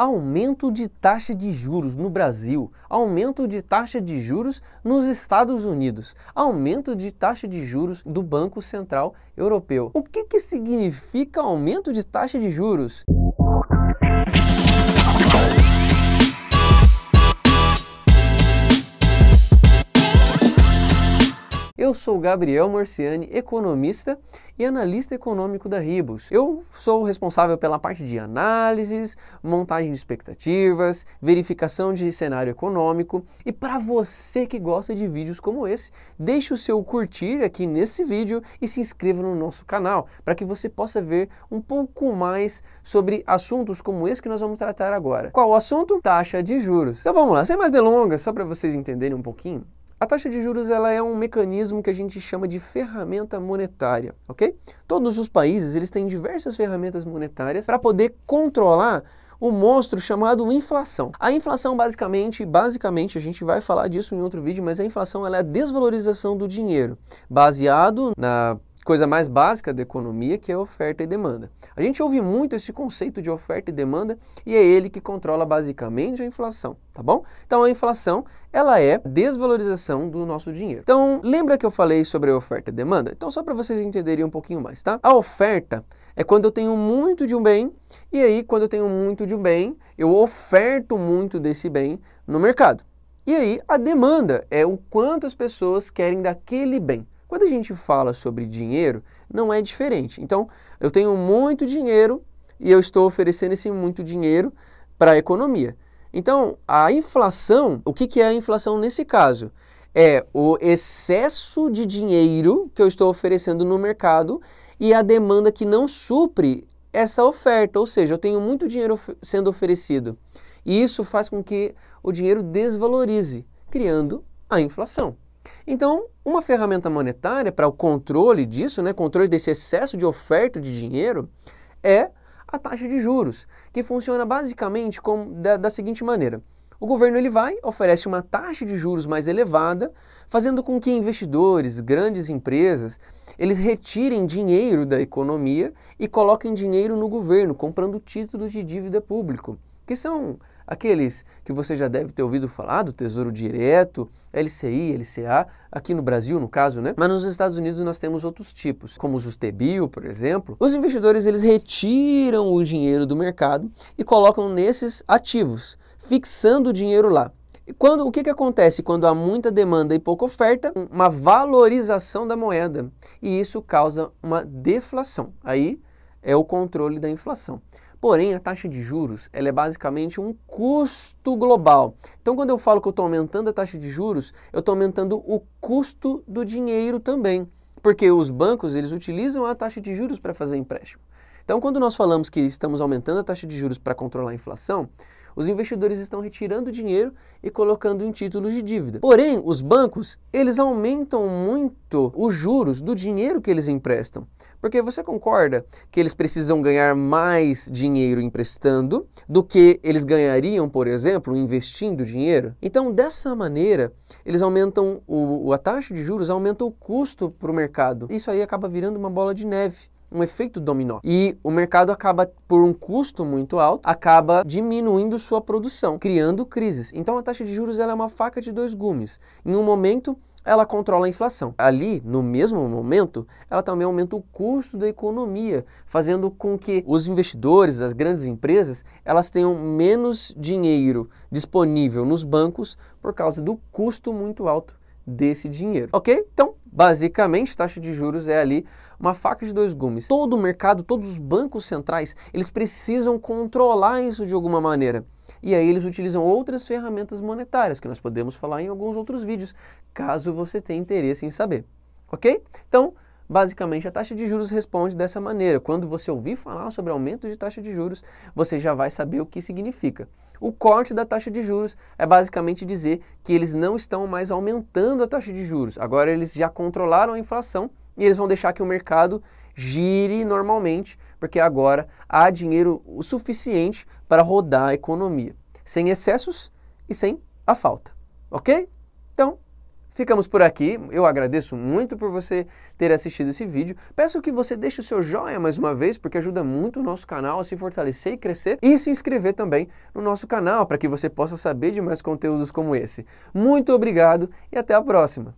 Aumento de taxa de juros no Brasil, aumento de taxa de juros nos Estados Unidos, aumento de taxa de juros do Banco Central Europeu. O que significa aumento de taxa de juros? Eu sou Gabriel Morciani, economista e analista econômico da Ribus. Eu sou responsável pela parte de análises, montagem de expectativas, verificação de cenário econômico. E para você que gosta de vídeos como esse, deixe o seu curtir aqui nesse vídeo e se inscreva no nosso canal, para que você possa ver um pouco mais sobre assuntos como esse que nós vamos tratar agora. Qual o assunto? Taxa de juros. Então vamos lá, sem mais delongas, só para vocês entenderem um pouquinho. A taxa de juros ela é um mecanismo que a gente chama de ferramenta monetária, ok? Todos os países eles têm diversas ferramentas monetárias para poder controlar o monstro chamado inflação. A inflação basicamente a gente vai falar disso em outro vídeo, mas a inflação ela é a desvalorização do dinheiro, baseado na coisa mais básica da economia, que é oferta e demanda. A gente ouve muito esse conceito de oferta e demanda e é ele que controla basicamente a inflação, tá bom? Então a inflação, ela é desvalorização do nosso dinheiro. Então, lembra que eu falei sobre a oferta e demanda? Então, só para vocês entenderem um pouquinho mais, tá? A oferta é quando eu tenho muito de um bem e aí, quando eu tenho muito de um bem, eu oferto muito desse bem no mercado. E aí, a demanda é o quanto as pessoas querem daquele bem. Quando a gente fala sobre dinheiro, não é diferente. Então, eu tenho muito dinheiro e eu estou oferecendo esse muito dinheiro para a economia. Então, a inflação, o que é a inflação nesse caso? É o excesso de dinheiro que eu estou oferecendo no mercado e a demanda que não supre essa oferta. Ou seja, eu tenho muito dinheiro sendo oferecido e isso faz com que o dinheiro desvalorize, criando a inflação. Então, uma ferramenta monetária para o controle disso, controle desse excesso de oferta de dinheiro, é a taxa de juros, que funciona basicamente da seguinte maneira. O governo ele oferece uma taxa de juros mais elevada, fazendo com que investidores, grandes empresas, eles retirem dinheiro da economia e coloquem dinheiro no governo, comprando títulos de dívida público, que são aqueles que você já deve ter ouvido falar do Tesouro Direto, LCI, LCA, aqui no Brasil, no caso, Mas nos Estados Unidos nós temos outros tipos, como os T-Bill, por exemplo. Os investidores, eles retiram o dinheiro do mercado e colocam nesses ativos, fixando o dinheiro lá. E o que acontece quando há muita demanda e pouca oferta? Uma valorização da moeda. E isso causa uma deflação. Aí é o controle da inflação. Porém, a taxa de juros ela é basicamente um custo global. Então, quando eu falo que eu estou aumentando a taxa de juros, eu estou aumentando o custo do dinheiro também. Porque os bancos eles utilizam a taxa de juros para fazer empréstimo. Então, quando nós falamos que estamos aumentando a taxa de juros para controlar a inflação, os investidores estão retirando dinheiro e colocando em títulos de dívida. Porém, os bancos, eles aumentam muito os juros do dinheiro que eles emprestam. Porque você concorda que eles precisam ganhar mais dinheiro emprestando do que eles ganhariam, por exemplo, investindo dinheiro? Então, dessa maneira, eles aumentam a taxa de juros, aumenta o custo para o mercado. Isso aí acaba virando uma bola de neve. Um efeito dominó. E o mercado acaba, por um custo muito alto, acaba diminuindo sua produção, criando crises. Então a taxa de juros ela é uma faca de dois gumes. Em um momento, ela controla a inflação. Ali, no mesmo momento, ela também aumenta o custo da economia, fazendo com que os investidores, as grandes empresas, elas tenham menos dinheiro disponível nos bancos por causa do custo muito alto desse dinheiro, ok? Então, basicamente, taxa de juros é ali uma faca de dois gumes. Todo o mercado, todos os bancos centrais, eles precisam controlar isso de alguma maneira. E aí eles utilizam outras ferramentas monetárias, que nós podemos falar em alguns outros vídeos, caso você tenha interesse em saber, ok? Então, basicamente, a taxa de juros responde dessa maneira. Quando você ouvir falar sobre aumento de taxa de juros, você já vai saber o que significa. O corte da taxa de juros é basicamente dizer que eles não estão mais aumentando a taxa de juros. Agora eles já controlaram a inflação e eles vão deixar que o mercado gire normalmente, porque agora há dinheiro o suficiente para rodar a economia, sem excessos e sem a falta. Ok? Então, Ficamos por aqui, eu agradeço muito por você ter assistido esse vídeo, peço que você deixe o seu joinha mais uma vez, porque ajuda muito o nosso canal a se fortalecer e crescer, e se inscrever também no nosso canal, para que você possa saber de mais conteúdos como esse. Muito obrigado e até a próxima!